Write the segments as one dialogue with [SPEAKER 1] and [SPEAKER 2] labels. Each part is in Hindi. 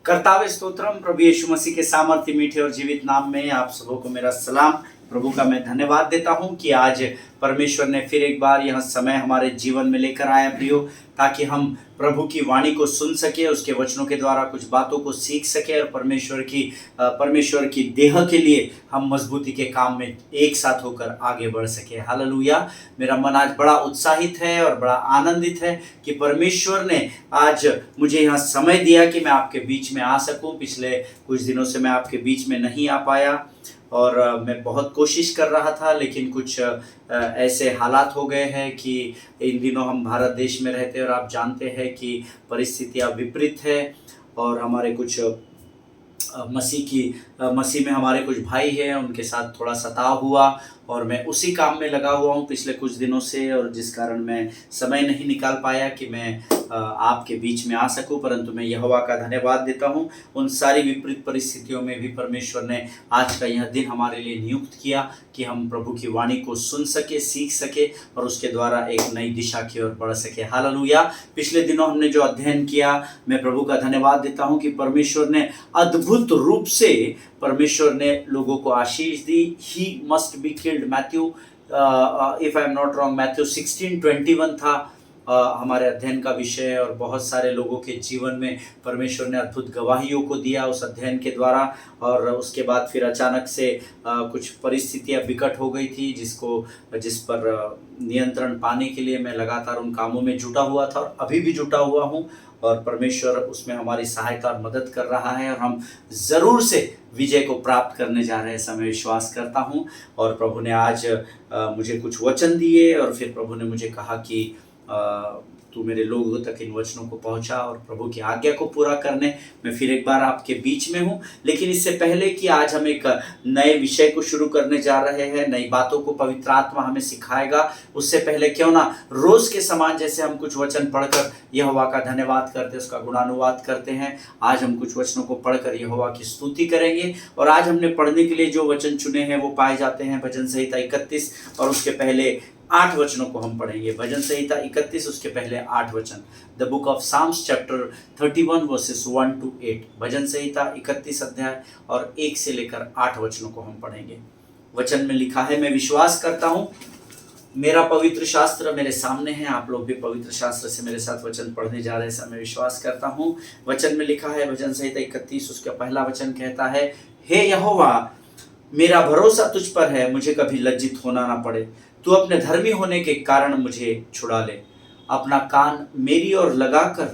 [SPEAKER 1] कर्तावे स्तोत्रम। प्रभु यीशु मसीह के सामर्थ्य मीठे और जीवित नाम में आप सबों को मेरा सलाम। प्रभु का मैं धन्यवाद देता हूं कि आज परमेश्वर ने फिर एक बार यह समय हमारे जीवन में लेकर आया प्रियो, ताकि हम प्रभु की वाणी को सुन सके, उसके वचनों के द्वारा कुछ बातों को सीख सके और परमेश्वर की देह के लिए हम मजबूती के काम में एक साथ होकर आगे बढ़ सके। हालेलुया। मेरा मन आज बड़ा उत्साहित है और बड़ा आनंदित है कि परमेश्वर ने आज मुझे यहाँ समय दिया कि मैं आपके बीच में आ सकूं। पिछले कुछ दिनों से मैं आपके बीच में नहीं आ पाया और मैं बहुत कोशिश कर रहा था, लेकिन कुछ ऐसे हालात हो गए हैं कि इन दिनों हम भारत देश में रहते हैं और आप जानते हैं कि परिस्थितियां विपरीत है और हमारे कुछ मसीह में हमारे कुछ भाई हैं, उनके साथ थोड़ा सताव हुआ और मैं उसी काम में लगा हुआ हूँ पिछले कुछ दिनों से, और जिस कारण मैं समय नहीं निकाल पाया कि मैं आपके बीच में आ सकूं। परंतु मैं यहोवा का धन्यवाद देता हूं उन सारी विपरीत परिस्थितियों में भी परमेश्वर ने आज का यह दिन हमारे लिए नियुक्त किया कि हम प्रभु की वाणी को सुन सके, सीख सके और उसके द्वारा एक नई दिशा की ओर बढ़ सके। हालेलुया। पिछले दिनों हमने जो अध्ययन किया, मैं प्रभु का धन्यवाद देता हूं कि परमेश्वर ने अद्भुत रूप से परमेश्वर ने लोगों को आशीष दी। He must be killed, Matthew if I am not wrong Matthew 16:21 था हमारे अध्ययन का विषय, और बहुत सारे लोगों के जीवन में परमेश्वर ने अद्भुत गवाहियों को दिया उस अध्ययन के द्वारा। और उसके बाद फिर अचानक से कुछ परिस्थितियां विकट हो गई थी जिस पर नियंत्रण पाने के लिए मैं लगातार उन कामों में जुटा हुआ था और अभी भी जुटा हुआ हूँ, और परमेश्वर उसमें हमारी सहायता और मदद कर रहा है और हम ज़रूर से विजय को प्राप्त करने जा रहे हैं, ऐसा मैं विश्वास करता हूँ। और प्रभु ने आज मुझे कुछ वचन दिए और फिर प्रभु ने मुझे कहा कि तू मेरे लोगों तक इन वचनों को पहुंचा, और प्रभु की आज्ञा को पूरा करने मैं फिर एक बार आपके बीच में हूं। लेकिन इससे पहले कि आज हम एक नए विषय को शुरू करने जा रहे हैं, नई बातों को पवित्र आत्मा हमें सिखाएगा, उससे पहले क्यों ना रोज के समान जैसे हम कुछ वचन पढ़कर यहोवा का धन्यवाद करते, उसका गुणानुवाद करते हैं, आज हम कुछ वचनों को पढ़कर यहोवा की स्तुति करेंगे। और आज हमने पढ़ने के लिए जो वचन चुने हैं वो पाए जाते हैं भजन संहिता 31, और उसके पहले 8 वचनों को हम पढ़ेंगे। भजन संहिता 31 उसके पहले 8 वचन, the book of Psalms chapter 31 verses 1 to 8। भजन संहिता 31 अध्याय और 1 से लेकर 8 वचनों को हम पढ़ेंगे। वचन में लिखा है, मैं विश्वास करता हूँ मेरा पवित्र शास्त्र मेरे सामने है, आप लोग भी पवित्र शास्त्र से मेरे साथ वचन पढ़ने जा रहे हैं, ऐसा मैं विश्वास करता हूँ। वचन में लिखा है, भजन संहिता 31 उसका पहला वचन कहता है, हे यहोवा मेरा भरोसा तुझ पर है, मुझे कभी लज्जित होना ना पड़े। तू अपने धर्मी होने के कारण मुझे छुड़ा ले, अपना कान मेरी ओर लगाकर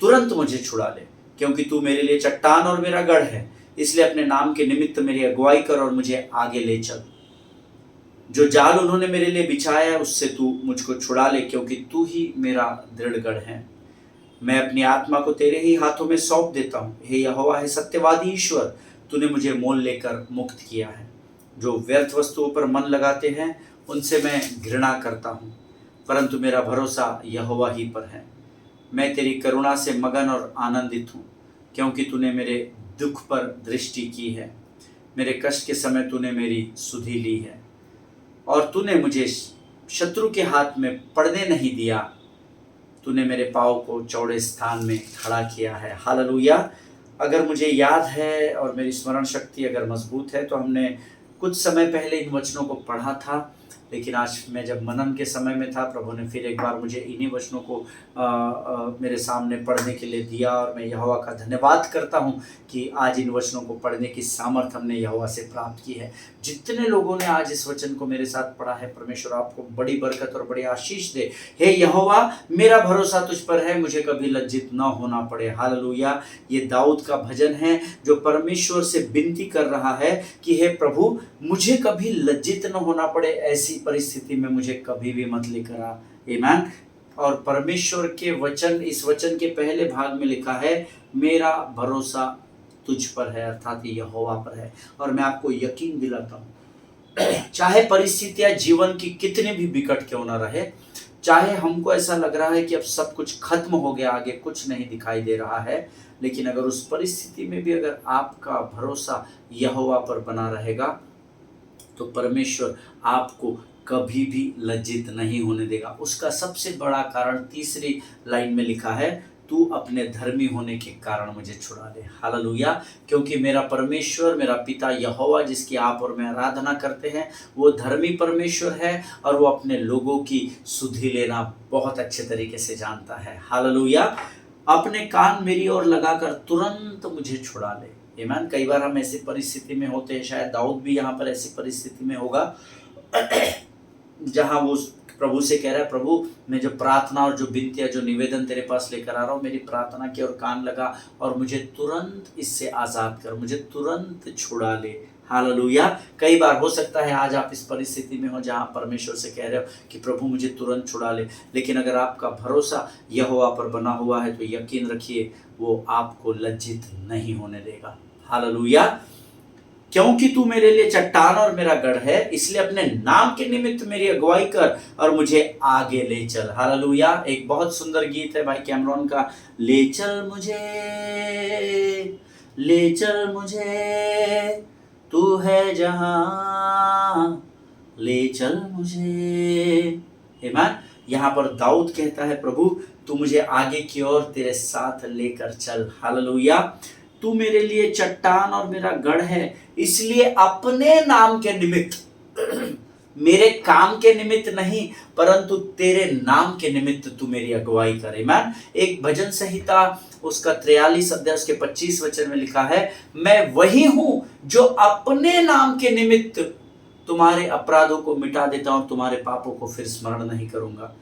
[SPEAKER 1] तुरंत मुझे छुड़ा ले, क्योंकि तू मेरे लिए चट्टान और मेरा गढ़ है, इसलिए अपने नाम के निमित्त मेरी अगुवाई कर और मुझे आगे ले चल। जो जाल उन्होंने मेरे लिए बिछाया है उससे तू मुझको छुड़ा ले, क्योंकि तू ही मेरा दृढ़ गढ़ है। मैं अपनी आत्मा को तेरे ही हाथों में सौंप देता हूँ। हे यहोवा है सत्यवादी ईश्वर, तूने मुझे मोल लेकर मुक्त किया है। जो व्यर्थ वस्तुओं पर मन लगाते हैं उनसे मैं घृणा करता हूँ, परंतु मेरा भरोसा यहोवा ही पर है। मैं तेरी करुणा से मगन और आनंदित हूँ, क्योंकि तूने मेरे दुख पर दृष्टि की है। मेरे कष्ट के समय तूने मेरी सुधि ली है, और तूने मुझे शत्रु के हाथ में पड़ने नहीं दिया। तूने मेरे पाँव को चौड़े स्थान में खड़ा किया है। हालेलुया। अगर मुझे याद है और मेरी स्मरण शक्ति अगर मजबूत है तो हमने कुछ समय पहले इन वचनों को पढ़ा था, लेकिन आज मैं जब मनन के समय में था, प्रभु ने फिर एक बार मुझे इन्हीं वचनों को मेरे सामने पढ़ने के लिए दिया, और मैं यहोवा का धन्यवाद करता हूँ कि आज इन वचनों को पढ़ने की सामर्थ हमने यहोवा से प्राप्त की है। जितने लोगों ने आज इस वचन को मेरे साथ पढ़ा है, परमेश्वर आपको बड़ी बरकत और बड़ी आशीष दे। हे यहोवा मेरा भरोसा तुझ पर है, मुझे कभी लज्जित न होना पड़े। हालेलुया। ये दाऊद का भजन है जो परमेश्वर से विनती कर रहा है कि हे प्रभु मुझे कभी लज्जित न होना पड़े, ऐसी परिस्थिति में मुझे कभी भी मत लेकर आ। आमीन। और परमेश्वर के वचन, इस वचन के पहले भाग में लिखा है, मेरा भरोसा तुझ पर है, अर्थात यहोवा पर है। और मैं आपको यकीन दिलाता हूँ, चाहे परिस्थितियां जीवन की कितनी भी विकट क्यों ना रहे, चाहे हमको ऐसा लग रहा है कि अब सब कुछ खत्म हो गया, आगे कुछ नहीं दिखाई दे रहा है, लेकिन अगर उस परिस्थिति में भी अगर आपका भरोसा यहोवा पर बना रहेगा तो परमेश्वर आपको कभी भी लज्जित नहीं होने देगा। उसका सबसे बड़ा कारण तीसरी लाइन में लिखा है, तू अपने धर्मी होने के कारण मुझे छुड़ा ले। हालेलुया। क्योंकि मेरा परमेश्वर, मेरा पिता यहोवा जिसकी आप और मैं आराधना करते हैं, वो धर्मी परमेश्वर है और वो अपने लोगों की सुधि लेना बहुत अच्छे तरीके से जानता है। हालेलुया। अपने कान मेरी ओर लगाकर तुरंत मुझे छुड़ा ले। आमीन। कई बार हम ऐसी परिस्थिति में होते हैं, शायद दाऊद भी यहाँ पर ऐसी परिस्थिति में होगा जहाँ वो प्रभु से कह रहा है, प्रभु मैं जो प्रार्थना और जो विनती जो निवेदन तेरे पास लेकर आ रहा हूँ, मेरी प्रार्थना की ओर कान लगा और मुझे तुरंत इससे आज़ाद कर, मुझे तुरंत छुड़ा ले। हालेलुया। कई बार हो सकता है आज आप इस परिस्थिति में हो जहाँ परमेश्वर से कह रहे हो कि प्रभु मुझे तुरंत छुड़ा ले, लेकिन अगर आपका भरोसा यहोवा पर बना हुआ है तो यकीन रखिए वो आपको लज्जित नहीं होने देगा। हालेलुया। क्योंकि तू मेरे लिए चट्टान और मेरा गढ़ है, इसलिए अपने नाम के निमित्त मेरी अगुवाई कर और मुझे आगे ले चल। हालेलुया। एक बहुत सुंदर गीत है भाई कैमरॉन का, ले चल मुझे तू है जहां, ले चल मुझे। आमीन। यहाँ पर दाऊद कहता है, प्रभु तू मुझे आगे की ओर तेरे साथ लेकर चल। हालेलुया। तू मेरे लिए चट्टान और मेरा गढ़ है, इसलिए अपने नाम के निमित्त मेरे काम के निमित्त नहीं परंतु तेरे नाम के निमित्त तू मेरी अगुवाई करे। आमीन। एक भजन संहिता उसका 43 अध्याय उसके 25 वचन में लिखा है, मैं वही हूं जो अपने नाम के निमित्त तुम्हारे अपराधों को मिटा देता हूं, तुम्हारे पापों को फिर स्मरण नहीं करूंगा।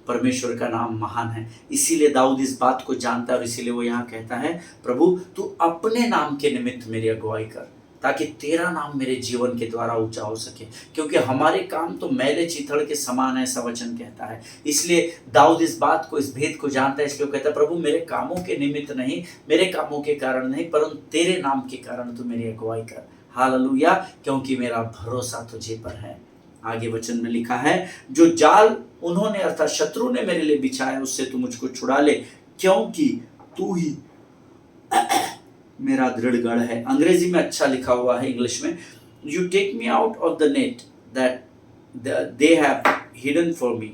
[SPEAKER 1] परमेश्वर का नाम महान है, इसीलिए दाऊद इस बात को जानता है और इसीलिए वो यहाँ कहता है, प्रभु तू अपने नाम के निमित्त मेरी अगुवाई कर ताकि तेरा नाम मेरे जीवन के द्वारा ऊंचा हो सके, क्योंकि हमारे काम तो मैले चीथड़ के समान है, ऐसा वचन कहता है। इसलिए दाऊद इस बात को, इस भेद को जानता है, इसलिए कहता है, प्रभु मेरे कामों के निमित्त नहीं, मेरे कामों के कारण नहीं, परंतु तेरे नाम के कारण तू मेरी अगुवाई कर। हालेलुया। क्योंकि मेरा भरोसा तुझे पर है। आगे वचन में लिखा है, जो जाल उन्होंने अर्थात शत्रु ने मेरे लिए बिछाया उससे तू मुझको छुड़ा ले, क्योंकि तू ही मेरा दृढ़ गढ़ है। अंग्रेजी में अच्छा लिखा हुआ है, इंग्लिश में, you take me out of the net that they have hidden for me,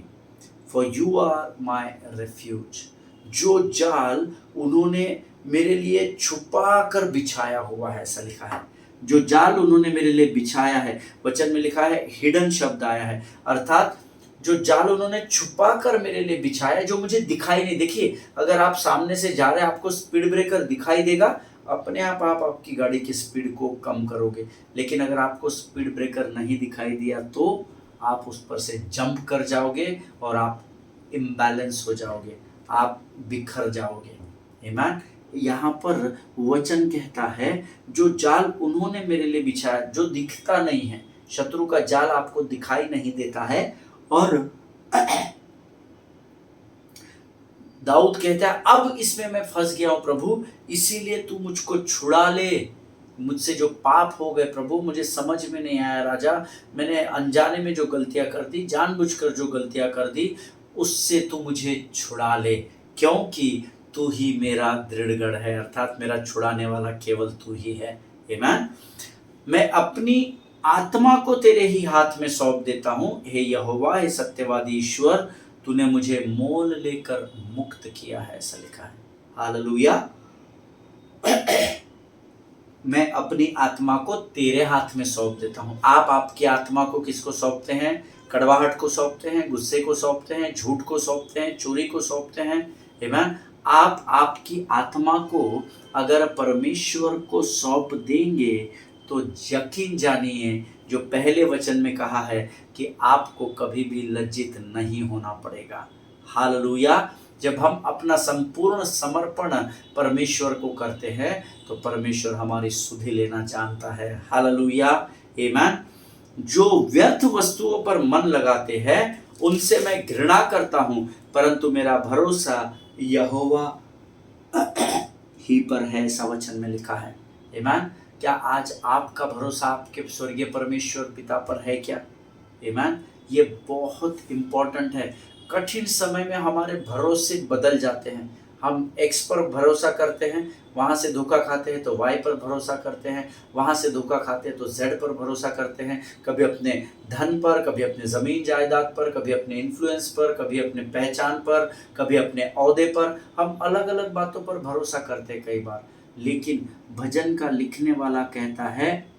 [SPEAKER 1] for you are my refuge. जो जाल उन्होंने मेरे लिए छुपा कर बिछाया हुआ है, ऐसा लिखा है। जो जाल उन्होंने मेरे लिए बिछाया है, वचन में लिखा है, हिडन शब्द आया है, अर्थात जो जाल उन्होंने छुपा कर मेरे लिए बिछाया, जो मुझे दिखाई नहीं। देखिए, अगर आप सामने से जा रहे हैं, आपको स्पीड ब्रेकर दिखाई देगा, अपने आप आपकी गाड़ी की स्पीड को कम करोगे, लेकिन अगर आपको स्पीड ब्रेकर नहीं दिखाई दिया तो आप उस पर से जंप कर जाओगे और आप इम्बैलेंस हो जाओगे, आप बिखर जाओगे। आमीन। यहाँ पर वचन कहता है, जो जाल उन्होंने मेरे लिए बिछाया, जो दिखता नहीं है, शत्रु का जाल आपको दिखाई नहीं देता है, और दाऊद कहता है, अब इसमें मैं फंस गया हूं प्रभु, इसीलिए तू मुझको छुड़ा ले। मुझसे जो पाप हो गए प्रभु, मुझे समझ में नहीं आया राजा, मैंने अनजाने में जो गलतियां कर दी, जानबूझकर जो गलतियां कर दी, उससे तू मुझे छुड़ा ले, क्योंकि तू ही मेरा दृढ़गढ़ है, अर्थात मेरा छुड़ाने वाला केवल तू ही है। आमीन। मैं अपनी आत्मा को तेरे ही हाथ में सौंप देता हूं, हे यहोवा, हे सत्यवादी ईश्वर, तूने मुझे मोल लेकर मुक्त किया है, ऐसा लिखा है। हालेलुया। मैं अपनी आत्मा को तेरे हाथ में सौंप देता हूं। आप आपकी आत्मा को किसको सौंपते हैं? कड़वाहट को सौंपते हैं, गुस्से को सौंपते हैं, झूठ को सौंपते हैं, चोरी को सौंपते हैं। आमीन। आप आपकी आत्मा को अगर परमेश्वर को सौंप देंगे तो यकीन जानिए, जो पहले वचन में कहा है कि आपको कभी भी लज्जित नहीं होना पड़ेगा। हालेलुया। जब हम अपना संपूर्ण समर्पण परमेश्वर को करते हैं तो परमेश्वर हमारी सुधि लेना जानता है। हालेलुया। आमीन। जो व्यर्थ वस्तुओं पर मन लगाते हैं उनसे मैं घृणा करता हूं, परंतु मेरा भरोसा यहोवा ही पर है, ऐसा वचन में लिखा है। आमीन। क्या आज आपका भरोसा आपके स्वर्गीय परमेश्वर पिता पर है क्या? आमीन। ये बहुत इंपॉर्टेंट है। कठिन समय में हमारे भरोसे बदल जाते हैं। हम एक्स पर भरोसा करते हैं, वहाँ से धोखा खाते हैं तो वाई पर भरोसा करते हैं, वहाँ से धोखा खाते हैं तो जेड पर भरोसा करते हैं, कभी अपने धन पर, कभी अपने ज़मीन जायदाद पर, कभी अपने इन्फ्लुएंस पर, कभी अपने पहचान पर, कभी अपने ओहदे पर। हम अलग अलग बातों पर भरोसा करते हैं कई बार, लेकिन भजन का लिखने वाला कहता है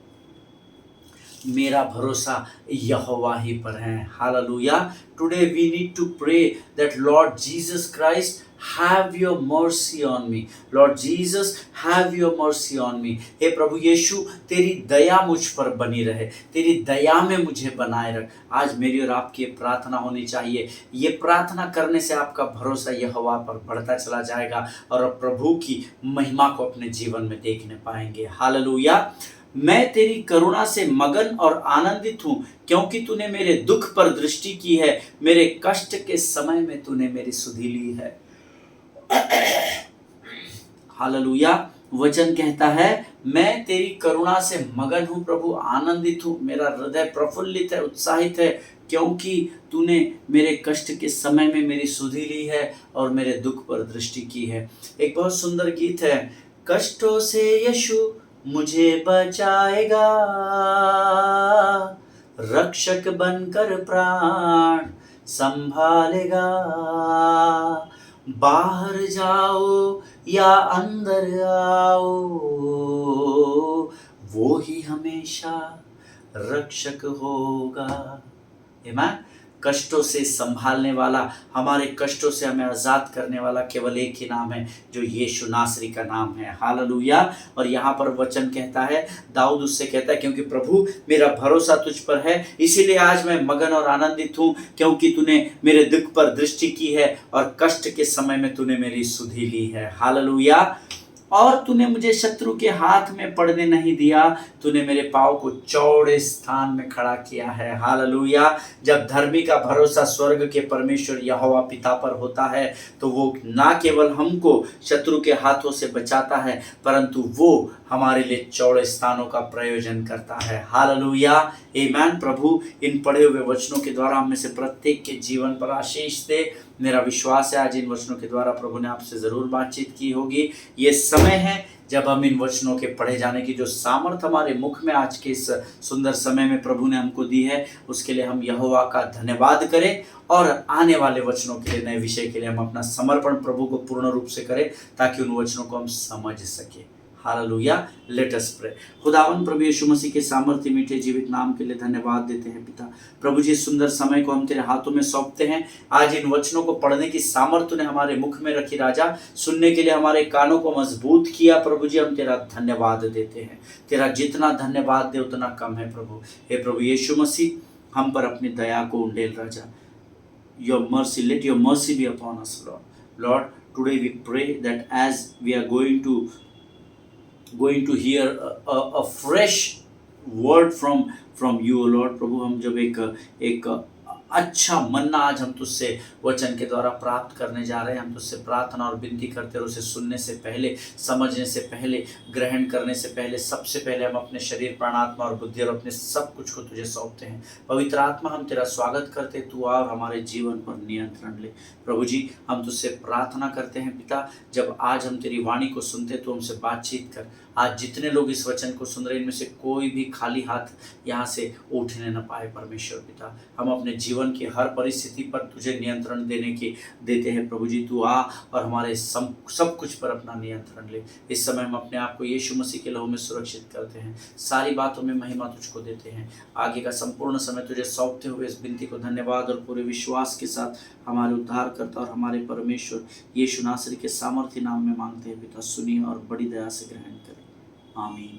[SPEAKER 1] मेरा भरोसा यहोवा ही पर है। हालेलुया। Today we need to pray that Lord Jesus Christ have your mercy on me. Lord Jesus have your mercy on me. हे प्रभु यीशु, तेरी दया मुझ पर बनी रहे, तेरी दया में मुझे बनाए रख। आज मेरी और आपकी प्रार्थना होनी चाहिए। ये प्रार्थना करने से आपका भरोसा यहोवा पर बढ़ता चला जाएगा और आप प्रभु की महिमा को अपने जीवन में देखने पाएंगे। हालेलुया। मैं तेरी करुणा से मगन और आनंदित हूँ, क्योंकि तूने मेरे दुख पर दृष्टि की है, मेरे कष्ट के समय में तूने मेरी सुधि ली है। हालेलुया। वचन कहता है मैं तेरी करुणा से मगन हूँ प्रभु, आनंदित हूँ, मेरा हृदय प्रफुल्लित है, उत्साहित है, क्योंकि तूने मेरे कष्ट के समय में मेरी सुधि ली है और मेरे दुख पर दृष्टि की है। एक बहुत सुंदर गीत है, कष्टों से यीशु मुझे बचाएगा, रक्षक बनकर प्राण संभालेगा। बाहर जाओ या अंदर आओ, वो ही हमेशा रक्षक होगा। आमीन। कष्टों से संभालने वाला, हमारे कष्टों से हमें आज़ाद करने वाला केवल एक ही नाम है, जो यीशु नासरी का नाम है। हालेलुया। और यहाँ पर वचन कहता है, दाऊद उससे कहता है, क्योंकि प्रभु मेरा भरोसा तुझ पर है, इसीलिए आज मैं मगन और आनंदित हूँ, क्योंकि तूने मेरे दुख पर दृष्टि की है और कष्ट के समय में तूने मेरी सुधि ली है। हालेलुया। और तूने मुझे शत्रु के हाथ में पड़ने नहीं दिया, तूने मेरे पाँव को चौड़े स्थान में खड़ा किया है। हालेलुया। जब धर्मी का भरोसा स्वर्ग के परमेश्वर यहोवा पिता पर होता है, तो वो ना केवल हमको शत्रु के हाथों से बचाता है, परंतु वो हमारे लिए चौड़े स्थानों का प्रयोजन करता है। हालेलुया। आमीन। प्रभु इन पढ़े हुए वचनों के द्वारा हम में से प्रत्येक के जीवन पर आशीष दे। मेरा विश्वास है आज इन वचनों के द्वारा प्रभु ने आपसे ज़रूर बातचीत की होगी। ये समय है जब हम इन वचनों के पढ़े जाने की जो सामर्थ हमारे मुख में आज के इस सुंदर समय में प्रभु ने हमको दी है, उसके लिए हम यहोवा का धन्यवाद करें और आने वाले वचनों के लिए, नए विषय के लिए हम अपना समर्पण प्रभु को पूर्ण रूप से करें, ताकि उन वचनों को हम समझ सकें। हालेलुया। Let us pray. खुदावन प्रभु यीशु मसीह के सामर्थ्य मीठे जीवित नाम के लिए धन्यवाद देते हैं पिता। प्रभु जी, सुंदर समय को हम तेरे हाथों में सौंपते हैं। आज इन वचनों को पढ़ने की सामर्थ्य ने हमारे मुख में रखी राजा, सुनने के लिए हमारे कानों को मजबूत किया। प्रभु जी, हम तेरा धन्यवाद देते हैं। तेरा जितना धन्यवाद दे उतना कम है प्रभु। हे प्रभु यीशु मसीह, हम पर अपनी दया को उंडेल राजा। Your mercy, let your mercy be upon us Lord. Lord, today we pray that as we are going to hear a fresh word from you, Lord। प्रभु, हम जब एक अच्छा मन्ना आज हम तुझसे वचन के द्वारा प्राप्त करने जा रहे हैं, हम तुझसे प्रार्थना और विनती करते हैं। उसे सुनने से पहले, समझने से पहले, ग्रहण करने से पहले, सबसे पहले हम अपने शरीर, प्राणात्मा और बुद्धि और अपने सब कुछ को तुझे सौंपते हैं। पवित्र आत्मा, हम तेरा स्वागत करते, तू आ और हमारे जीवन पर नियंत्रण ले। प्रभु जी, हम तुझसे प्रार्थना करते हैं पिता, जब आज हम तेरी वाणी को सुनते तो हमसे बातचीत कर। आज जितने लोग इस वचन को सुन रहे हैं, इनमें से कोई भी खाली हाथ यहाँ से उठने न पाए। परमेश्वर पिता, हम अपने जीवन की हर परिस्थिति पर तुझे नियंत्रण देते हैं। प्रभु जी, तू आ और हमारे सब कुछ पर अपना नियंत्रण ले। इस समय हम अपने आप को यीशु मसीह के लहू में सुरक्षित करते हैं, सारी बातों में महिमा तुझको देते हैं। आगे का संपूर्ण समय तुझे सौंपते हुए इस विनती को धन्यवाद और पूरे विश्वास के साथ हमारे उद्धारकर्ता और हमारे परमेश्वर यीशु नासरी के सामर्थ्य नाम में मांगते हैं पिता। सुनिए और बड़ी दया से ग्रहण करें। आमीन।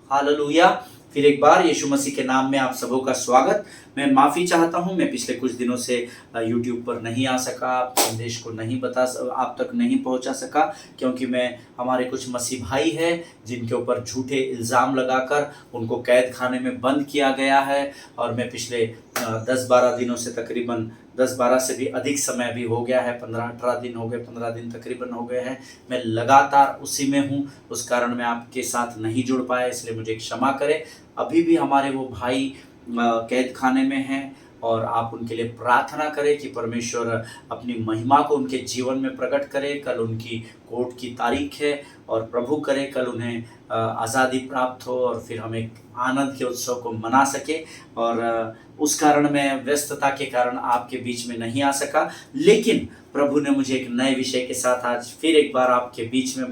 [SPEAKER 1] हालेलुया। फिर एक बार यीशु मसीह के नाम में आप सबों का स्वागत। मैं माफ़ी चाहता हूं, मैं पिछले कुछ दिनों से यूट्यूब पर नहीं आ सका, संदेश को नहीं आप तक नहीं पहुंचा सका, क्योंकि मैं हमारे कुछ मसीह भाई हैं जिनके ऊपर झूठे इल्ज़ाम लगाकर उनको कैद खाने में बंद किया गया है। और मैं पिछले 10-12 दिनों से, तकरीबन 10-12 से भी अधिक समय भी हो गया है, 15-18 दिन हो गए, 15 दिन तकरीबन हो गए हैं, मैं लगातार उसी में हूँ। उस कारण मैं आपके साथ नहीं जुड़ पाया, इसलिए मुझे क्षमा करें। अभी भी हमारे वो भाई कैद खाने में हैं और आप उनके लिए प्रार्थना करें कि परमेश्वर अपनी महिमा को उनके जीवन में प्रकट करे। कल उनकी कोर्ट की तारीख है और प्रभु करे कल उन्हें आज़ादी प्राप्त हो और फिर हम एक आनंद के उत्सव को मना सके। और उस कारण मैं व्यस्तता के कारण आपके बीच में नहीं आ सका, लेकिन प्रभु ने मुझे एक नए विषय के साथ आज फिर एक बार आपके बीच में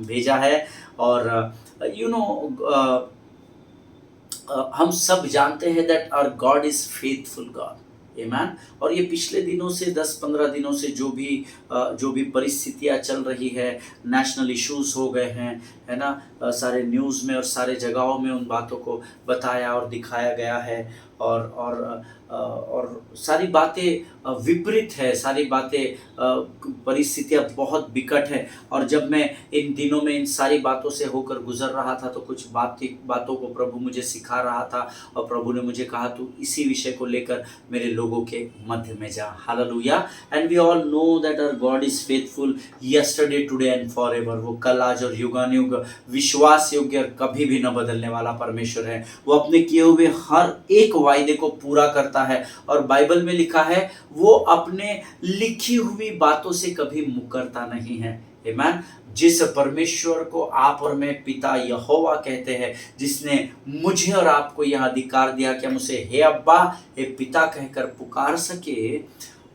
[SPEAKER 1] भेजा है। और हम सब जानते हैं that our God is faithful God, आमेन। और ये पिछले दिनों से 10-15 दिनों से जो भी परिस्थितियाँ चल रही है, नेशनल इश्यूज हो गए हैं, है ना, सारे न्यूज़ में और सारे जगहों में उन बातों को बताया और दिखाया गया है। और सारी बातें विपरीत है, सारी बातें परिस्थितियाँ बहुत विकट है। और जब मैं इन दिनों में इन सारी बातों से होकर गुजर रहा था तो कुछ बातों को प्रभु मुझे सिखा रहा था और प्रभु ने मुझे कहा तू इसी विषय को लेकर मेरे लोगों के मध्य में जा। हालेलुया। And we all know that our God is faithful yesterday today and forever. वो कल आज और युगानुयुग विश्वास योग्य और कभी भी न बदलने वाला परमेश्वर है। वो अपने किए हुए हर एक वायदे को पूरा करता है और बाइबल में लिखा है वो अपने लिखी हुई बातों से कभी मुकरता नहीं है। आमीन। जिस परमेश्वर को आप और मैं पिता यहोवा कहते हैं, जिसने मुझे और आपको यह अधिकार दिया कि हम उसे हे अब्बा हे पिता कहकर पुकार सके,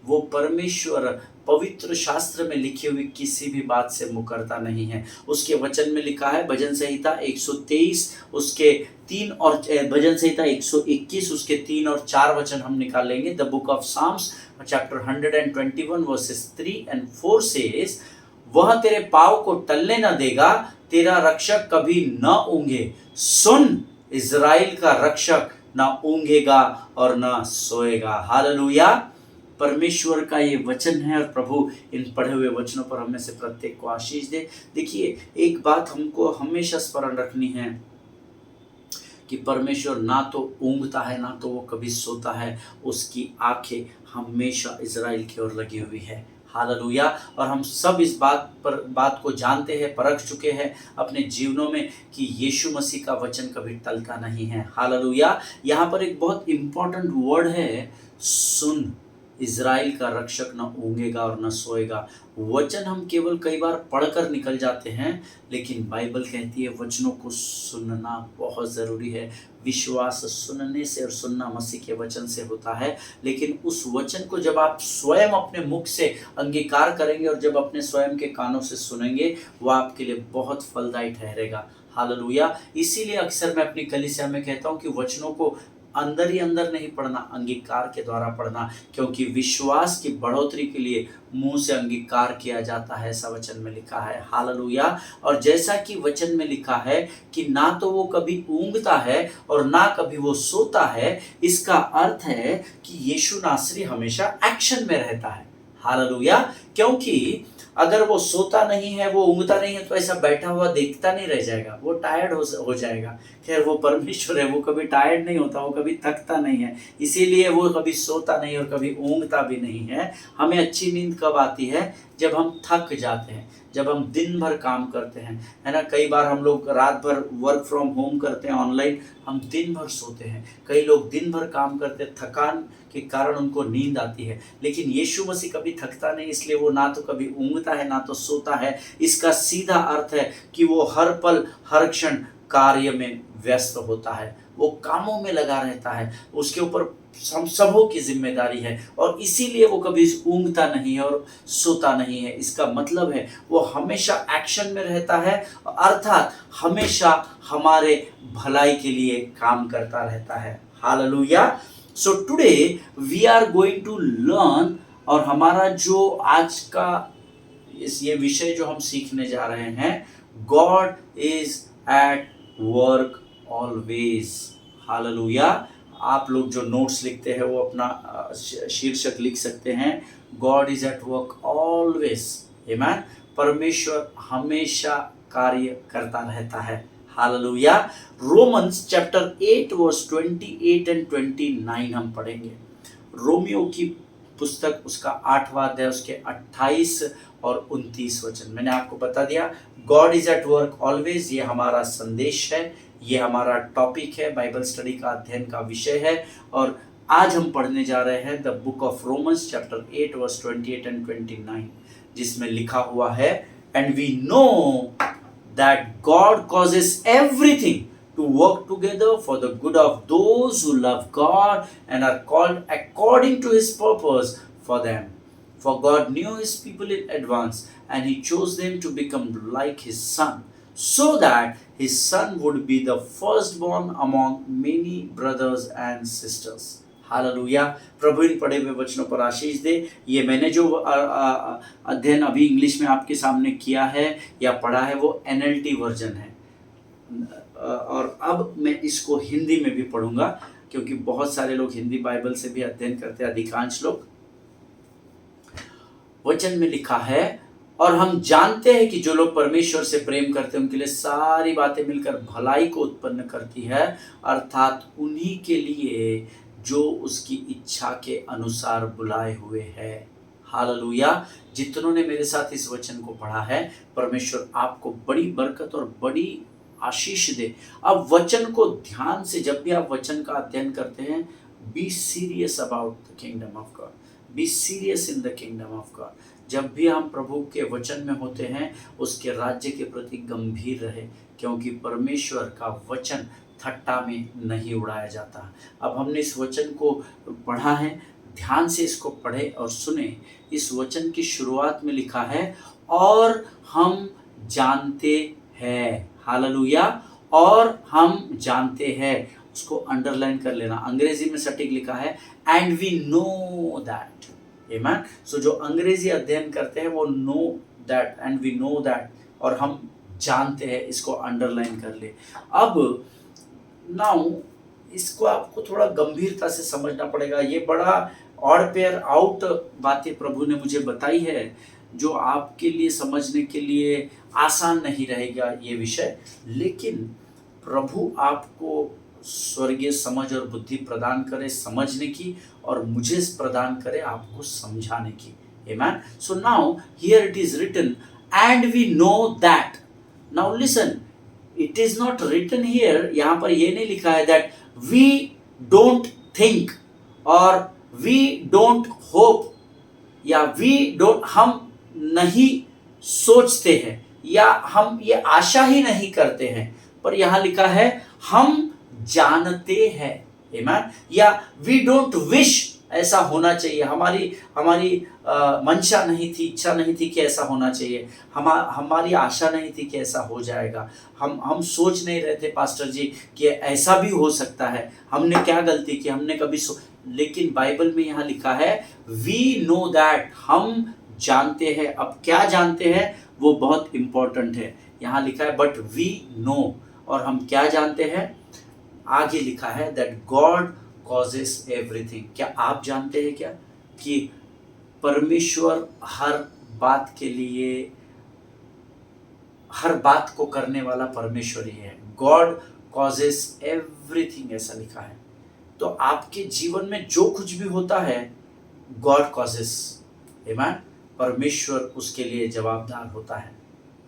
[SPEAKER 1] वो परमेश्वर पवित्र शास्त्र में लिखी हुई किसी भी बात से मुकरता नहीं है। उसके वचन में लिखा है, भजन संहिता 123 उसके 3 और भजन संहिता 121 उसके 3 और 4 वचन हम निकालेंगे। The book of Psalms chapter 121 verses 3 and 4 says, वह तेरे पाँव को टलने न देगा, तेरा रक्षक कभी न ऊँघे। सुन, इज़राइल का रक्षक न ऊँघेगा और न सोएगा। हालेलुया। परमेश्वर का ये वचन है और प्रभु इन पढ़े हुए वचनों पर हमें से प्रत्येक को आशीष दे। देखिए, एक बात हमको हमेशा स्मरण रखनी है कि परमेश्वर ना तो ऊँघता है ना तो वो कभी सोता है। उसकी आंखें हमेशा इज़राइल की ओर लगी हुई है। हालेलुया। और हम सब इस बात को जानते हैं, परख चुके हैं अपने जीवनों में कि यीशु मसीह का वचन कभी टलता नहीं है। हालेलुया। यहाँ पर एक बहुत इम्पोर्टेंट वर्ड है, सुन, इज़राइल का रक्षक न ऊँघेगा और न सोएगा। वचन हम केवल कई बार पढ़कर निकल जाते हैं, लेकिन बाइबल कहती है वचनों को सुनना बहुत ज़रूरी है। विश्वास सुनने से और सुनना मसीह के वचन से होता है। लेकिन उस वचन को जब आप स्वयं अपने मुख से अंगीकार करेंगे और जब अपने स्वयं के कानों से सुनेंगे, वो आपके लिए बहुत फलदायी ठहरेगा। हालेलुया। इसीलिए अक्सर मैं अपनी कलीसिया में कहता हूँ कि वचनों को अंदर ही अंदर नहीं पढ़ना, अंगीकार के द्वारा पढ़ना, क्योंकि विश्वास की बढ़ोतरी के लिए मुंह से अंगीकार किया जाता है, ऐसा वचन में लिखा है। हालेलुया। और जैसा कि वचन में लिखा है कि ना तो वो कभी ऊँघता है और ना कभी वो सोता है, इसका अर्थ है कि यीशु नासरी हमेशा एक्शन में रहता है। हालेलुया। क्योंकि अगर वो सोता नहीं है, वो ऊँघता नहीं है, तो ऐसा बैठा हुआ देखता नहीं रह जाएगा, वो टायर्ड हो जाएगा। खैर, वो परमेश्वर है, वो कभी टायर्ड नहीं होता, वो कभी थकता नहीं है, इसीलिए वो कभी सोता नहीं और कभी ऊँघता भी नहीं है। हमें अच्छी नींद कब आती है? जब हम थक जाते हैं, जब हम दिन भर काम करते हैं, है ना। कई बार हम लोग रात भर वर्क फ्रॉम होम करते हैं ऑनलाइन, हम दिन भर सोते हैं। कई लोग दिन भर काम करते हैं, थकान के कारण उनको नींद आती है। लेकिन यीशु मसीह कभी थकता नहीं, इसलिए वो ना तो कभी ऊँघता है ना तो सोता है। इसका सीधा अर्थ है कि वो हर पल हर क्षण कार्य में व्यस्त होता है, वो कामों में लगा रहता है, उसके ऊपर हम सबों की जिम्मेदारी है और इसीलिए वो कभी ऊँघता नहीं है और सोता नहीं है। इसका मतलब है वो हमेशा एक्शन में रहता है, अर्थात हमेशा हमारे भलाई के लिए काम करता रहता है। हालेलुया। So today we are going to learn, और हमारा जो आज का ये विषय जो हम सीखने जा रहे हैं, God is at work always. Hallelujah. आप लोग जो नोट्स लिखते हैं वो अपना शीर्षक लिख सकते हैं, God is at work always. आमीन। परमेश्वर हमेशा कार्य करता रहता है। हालेलुया। रोमन्स चैप्टर 8 वर्स 28 and 29 हम पढ़ेंगे। रोमियो की पुस्तक उसका 8वां अध्याय उसके 28 और 29 वचन। मैंने आपको बता दिया, God is at work always, ये हमारा संदेश है, ये हमारा टॉपिक है, बाइबल स्टडी का अध्ययन का विषय है। और आज हम पढ़ने जा रहे हैं the book of Romans chapter 8 verse 28 and 29, जिसमें लिखा हुआ है, and we know that God causes everything to work together for the good of those who love God and are called according to His purpose for them. For God knew His people in advance, and He chose them to become like His Son, so that His Son would be the firstborn among many brothers and sisters. हालेलुया। प्रभु इन पढ़े हुए वचनों पर आशीष दे। ये मैंने जो अध्ययन अभी इंग्लिश में आपके सामने किया है या पढ़ा है वो NLT वर्जन है, और अब मैं इसको हिंदी में भी पढ़ूंगा, क्योंकि बहुत सारे लोग हिंदी बाइबल से भी अध्ययन करते हैं, अधिकांश लोग। वचन में लिखा है, और हम जानते हैं कि जो लोग परमेश्वर से प्रेम करते हैं उनके लिए सारी बातें मिलकर भलाई को उत्पन्न करती है, अर्थात उन्हीं के लिए जो उसकी इच्छा के अनुसार बुलाए हुए हैं। हालेलुया। जितनों ने मेरे साथ इस वचन को पढ़ा है, परमेश्वर आपको बड़ी बरकत और बड़ी आशीष दे। अब वचन को ध्यान से, जब भी आप वचन का अध्ययन करते हैं, be serious about the kingdom of God, be serious in the kingdom of God. जब भी हम प्रभु के वचन में होते हैं, उसके राज्य के प्रति गंभीर रहे, क्योंकि परमेश्वर का वचन थट्टा में नहीं उड़ाया जाता। अब हमने इस वचन को पढ़ा है, ध्यान से इसको पढ़े और सुने। इस वचन की शुरुआत में लिखा है, और हम जानते हैं। हालेलुया। और हम जानते हैं, उसको अंडरलाइन कर लेना। अंग्रेजी में सटीक लिखा है, एंड वी नो दैट। आमीन। सो जो अंग्रेजी अध्ययन करते हैं वो know that, and we know that, और हम जानते हैं, इसको अंडरलाइन कर ले। अब नाउ इसको आपको थोड़ा गंभीरता से समझना पड़ेगा। ये बड़ा ऑड पेयर आउट बातें प्रभु ने मुझे बताई है, जो आपके लिए समझने के लिए आसान नहीं रहेगा ये विषय, लेकिन प्रभु आपको स्वर्गीय समझ और बुद्धि प्रदान करे समझने की, और मुझे प्रदान करे आपको समझाने की। आमीन। So now here it is written, and we know that. Now listen, it is not written here, यहाँ पर ये नहीं लिखा है दैट वी डोंट थिंक और वी डोंट होप, या वी डोंट, हम नहीं सोचते हैं, या हम ये आशा ही नहीं करते हैं, पर यहां लिखा है हम जानते हैं। आमीन। या वी डोंट विश ऐसा होना चाहिए, हमारी मंशा नहीं थी, इच्छा नहीं थी कि ऐसा होना चाहिए, हमारी आशा नहीं थी कि ऐसा हो जाएगा। हम सोच नहीं रहे थे पास्टर जी कि ऐसा भी हो सकता है, हमने क्या गलती की, हमने कभी लेकिन बाइबल में यहाँ लिखा है वी नो दैट, हम जानते हैं। अब क्या जानते हैं वो बहुत इंपॉर्टेंट है। यहाँ लिखा है बट वी नो, और हम क्या जानते हैं, आगे लिखा है दैट गॉड कॉजेस एवरीथिंग। क्या आप जानते हैं क्या कि परमेश्वर हर बात के लिए, हर बात को करने वाला परमेश्वर ही है। गॉड कॉजेस एवरीथिंग ऐसा लिखा है। तो आपके जीवन में जो कुछ भी होता है, गॉड कॉजेस। आमीन। परमेश्वर उसके लिए जवाबदार होता है।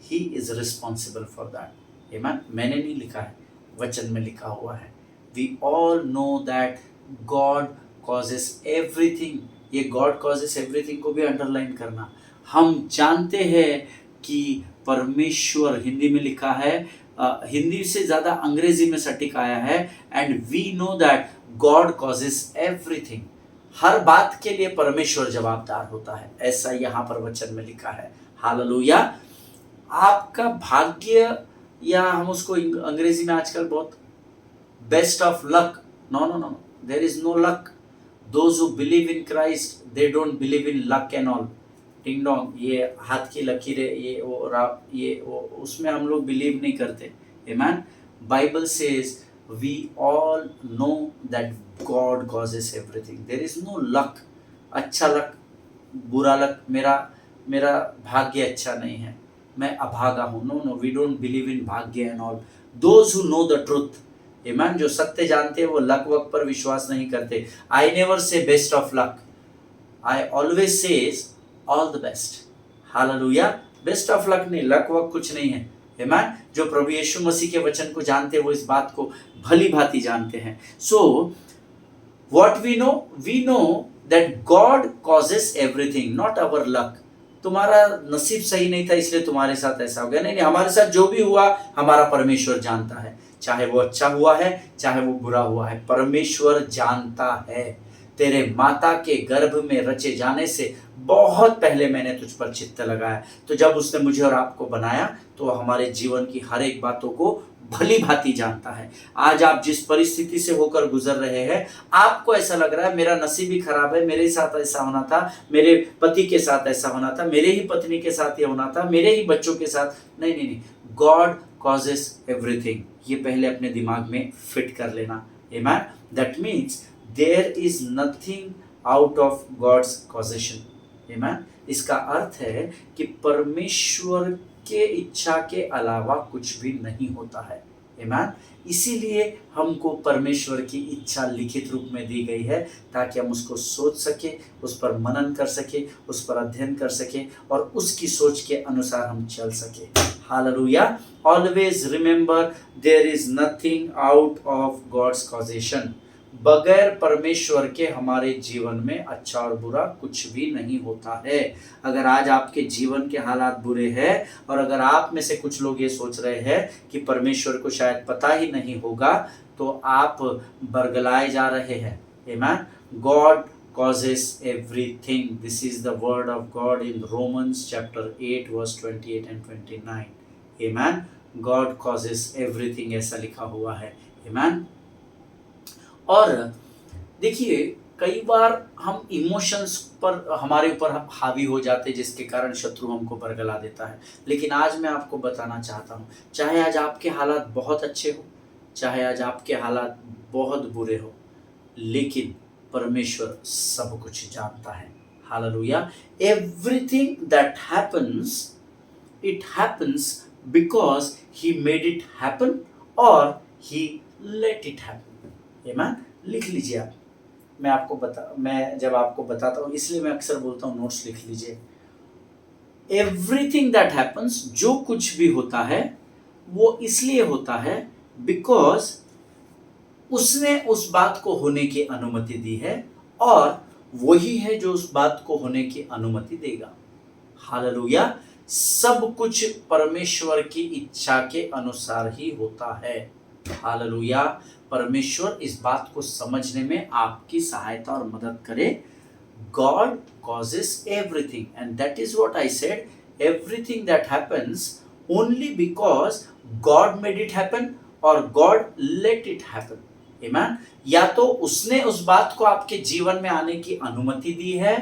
[SPEAKER 1] He is responsible for that. आमीन। मैंने नहीं लिखा है, वचन में लिखा हुआ है। We all know that God causes everything. ये गॉड कॉजेस एवरीथिंग को भी अंडरलाइन करना। हम जानते हैं कि परमेश्वर, हिंदी में लिखा है, हिंदी से ज़्यादा अंग्रेजी में सटीक आया है, and we know that God causes everything. हर बात के लिए परमेश्वर जवाबदार होता है, ऐसा यहाँ पर वचन में लिखा है। हालेलुया। आपका भाग्य, या हम उसको अंग्रेजी में आजकल बहुत best of luck, no no no, there is no luck. Those who believe in Christ they don't believe in luck and all. टिंग डोंग, ये हाथ की लकीरें, ये वो उसमें हम लोग बिलीव नहीं करते। आमीन। Bible says we all know that God causes everything. There is no luck. अच्छा लक, बुरा लक, मेरा भाग्य अच्छा नहीं है, मैं अभागा हूँ। No no, we don't believe in भाग्य and all. Those who know the truth, आमीन, जो सत्य जानते हैं वो लक वक पर विश्वास नहीं करते। I never say best of luck, I always says all the best. Hallelujah. Best of luck नहीं, लक वक कुछ नहीं है। आमीन। जो प्रभु यीशु मसीह के वचन को जानते हैं वो इस बात को भली भांति जानते हैं। सो What we know that God causes everything, not our luck. तुम्हारा नसीब सही नहीं था इसलिए तुम्हारे साथ ऐसा हो गया, नहीं नहीं, हमारे साथ जो भी हुआ हमारा परमेश्वर जानता है, चाहे वो अच्छा हुआ है चाहे वो बुरा हुआ है, परमेश्वर जानता है। तेरे माता के गर्भ में रचे जाने से बहुत पहले मैंने तुझ पर चित्त लगाया। तो जब उसने मुझे और आपको बनाया तो हमारे जीवन की हर एक बातों को भली भांति जानता है। आज आप जिस परिस्थिति से होकर गुजर रहे हैं, आपको ऐसा लग रहा है मेरा नसीब ही खराब है, मेरे साथ ऐसा होना था, मेरे पति के साथ ऐसा होना था, मेरे ही पत्नी के साथ ये होना था, मेरे ही बच्चों के साथ। नहीं नहीं नहीं, गॉड कॉजेस एवरीथिंग, ये पहले अपने दिमाग में फिट कर लेना। आमेन। That means there is nothing out of God's causation. आमेन। इसका अर्थ है कि परमेश्वर के इच्छा के अलावा कुछ भी नहीं होता है। आमीन। इसीलिए हमको परमेश्वर की इच्छा लिखित रूप में दी गई है ताकि हम उसको सोच सके, उस पर मनन कर सके, उस पर अध्ययन कर सके और उसकी सोच के अनुसार हम चल सके। हालेलुया। Always remember there is nothing out of God's causation. बगैर परमेश्वर के हमारे जीवन में अच्छा और बुरा कुछ भी नहीं होता है। अगर आज आपके जीवन के हालात बुरे हैं और अगर आप में से कुछ लोग ये सोच रहे हैं कि परमेश्वर को शायद पता ही नहीं होगा, तो आप बरगलाए जा रहे हैं। आमीन। God causes everything. This is the word of God in Romans chapter 8 verse 28 and 29. Amen. God causes everything, ऐसा लिखा हुआ है। Amen. और देखिए, कई बार हम इमोशंस पर हमारे ऊपर हावी हो जाते हैं जिसके कारण शत्रु हमको बरगला देता है। लेकिन आज मैं आपको बताना चाहता हूँ, चाहे आज आपके हालात बहुत अच्छे हो, चाहे आज आपके हालात बहुत बुरे हो, लेकिन परमेश्वर सब कुछ जानता है। Hallelujah. Everything that happens, it happens because he made it happen और ही लेट इट हैपन। आमीन। लिख लीजिए आप। मैं जब आपको बताता हूँ इसलिए मैं अक्सर बोलता हूँ नोट्स लिख लीजिए। एवरीथिंग दैट हैपन्स, जो कुछ भी होता है वो इसलिए होता है बिकॉज उसने उस बात को होने की अनुमति दी है और वही है जो उस बात को होने की अनुमति देगा। हालेलुया। सब कुछ परमेश्वर की इच्छा के अनुसार ही होता है। हालेलुया। परमेश्वर इस बात को समझने में आपकी सहायता और मदद करे। God causes everything and that is what I said, everything that happens only because God made it happen or God let it happen. Amen. या तो उसने उस बात को आपके जीवन में आने की अनुमति दी है,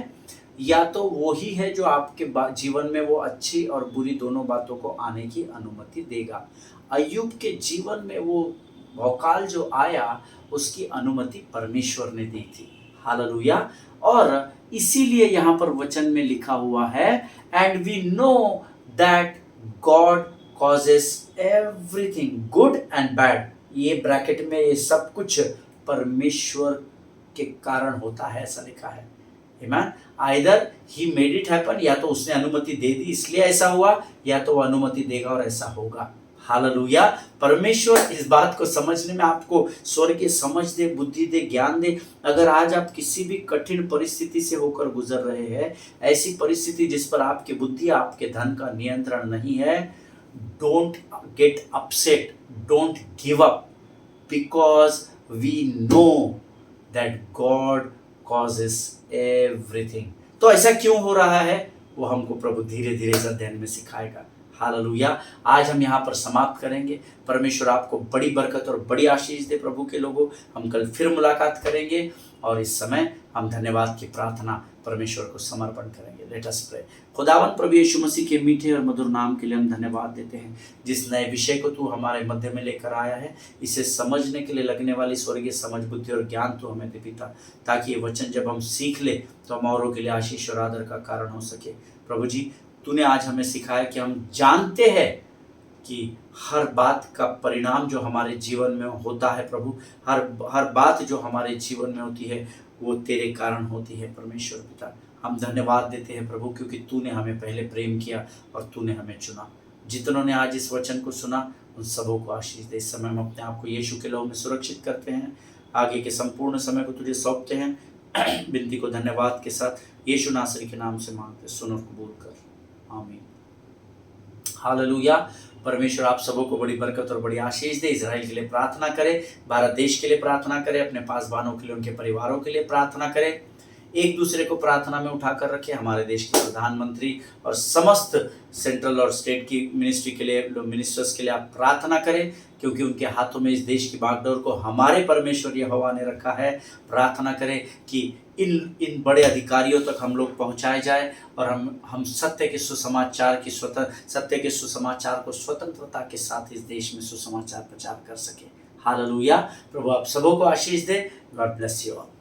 [SPEAKER 1] या तो वही है जो आपके जीवन में वो अच्छी और बुरी दोनों बातों को आने की अनुमति देगा। अय्यूब के जीवन में वो भौकाल जो आया उसकी अनुमति परमेश्वर ने दी थी। हालेलुया। और इसीलिए यहाँ पर वचन में लिखा हुआ है, and we know that God causes everything good and bad. ये ब्रैकेट में ये सब कुछ परमेश्वर के कारण होता है, ऐसा लिखा है। आमीन। Either he made it happen, या तो उसने अनुमति दे दी इसलिए ऐसा हुआ, या तो वो अनुमति देगा और ऐसा होगा। हालेलुया। परमेश्वर इस बात को समझने में आपको स्वर्गीय समझ दे, बुद्धि दे, ज्ञान दे। अगर आज आप किसी भी कठिन परिस्थिति से होकर गुजर रहे हैं, ऐसी परिस्थिति जिस पर आपकी बुद्धि, आपके धन का नियंत्रण नहीं है, don't get upset, don't give up, because we know that God causes everything. तो ऐसा क्यों हो रहा है वो हमको प्रभु धीरे धीरे इस अध्ययन में सिखाएगा। हालेलुया। आज हम यहाँ पर समाप्त करेंगे। परमेश्वर आपको बड़ी बरकत और बड़ी आशीष दे। प्रभु के लोगों, हम कल फिर मुलाकात करेंगे और इस समय हम धन्यवाद की प्रार्थना परमेश्वर को समर्पण करेंगे। Let us pray. खुदावन प्रभु यीशु मसीह के मीठे और मधुर नाम के लिए हम धन्यवाद देते हैं। जिस नए विषय को तू हमारे मध्य में लेकर आया है, इसे समझने के लिए लगने वाली स्वर्गीय समझ, बुद्धि और ज्ञान तू हमें दे पिता, ताकि ये वचन जब हम सीख ले तो हम औरों के लिए आशीष और आदर का कारण हो सके। प्रभु जी, तूने आज हमें सिखाया कि हम जानते हैं कि हर बात का परिणाम जो हमारे जीवन में होता है प्रभु, हर बात जो हमारे जीवन में होती है वो तेरे कारण होती है। परमेश्वर पिता, हम धन्यवाद देते हैं प्रभु, क्योंकि तूने हमें पहले प्रेम किया और तूने हमें चुना। जितनों ने आज इस वचन को सुना उन सबों को आशीष दे। इस समय हम अपने आप को यीशु के लहू में सुरक्षित करते हैं। आगे के संपूर्ण समय को तुझे सौंपते हैं। विनती को धन्यवाद के साथ यीशु नासरी के नाम से मांगते, सुन और कबूल कर, आमीन। हालेलुया। परमेश्वर आप सबों को बड़ी बरकत और बड़ी आशीष दे। इजराइल के लिए प्रार्थना करें, भारत देश के लिए प्रार्थना करें, अपने पासवानों के लिए, उनके परिवारों के लिए प्रार्थना करें। एक दूसरे को प्रार्थना में उठाकर रखें। हमारे देश के प्रधानमंत्री और समस्त सेंट्रल और स्टेट की मिनिस्ट्री के लिए, मिनिस्टर्स के लिए आप प्रार्थना करें, क्योंकि उनके हाथों में इस देश की बागडोर को हमारे परमेश्वर यहोवा ने रखा है। प्रार्थना करें कि इन बड़े अधिकारियों तक हम लोग पहुंचाए जाए और हम सत्य के सुसमाचार को स्वतंत्रता के साथ इस देश में सुसमाचार प्रचार कर सके। हालेलुया। प्रभु आप सबों को आशीष दे। God bless you all.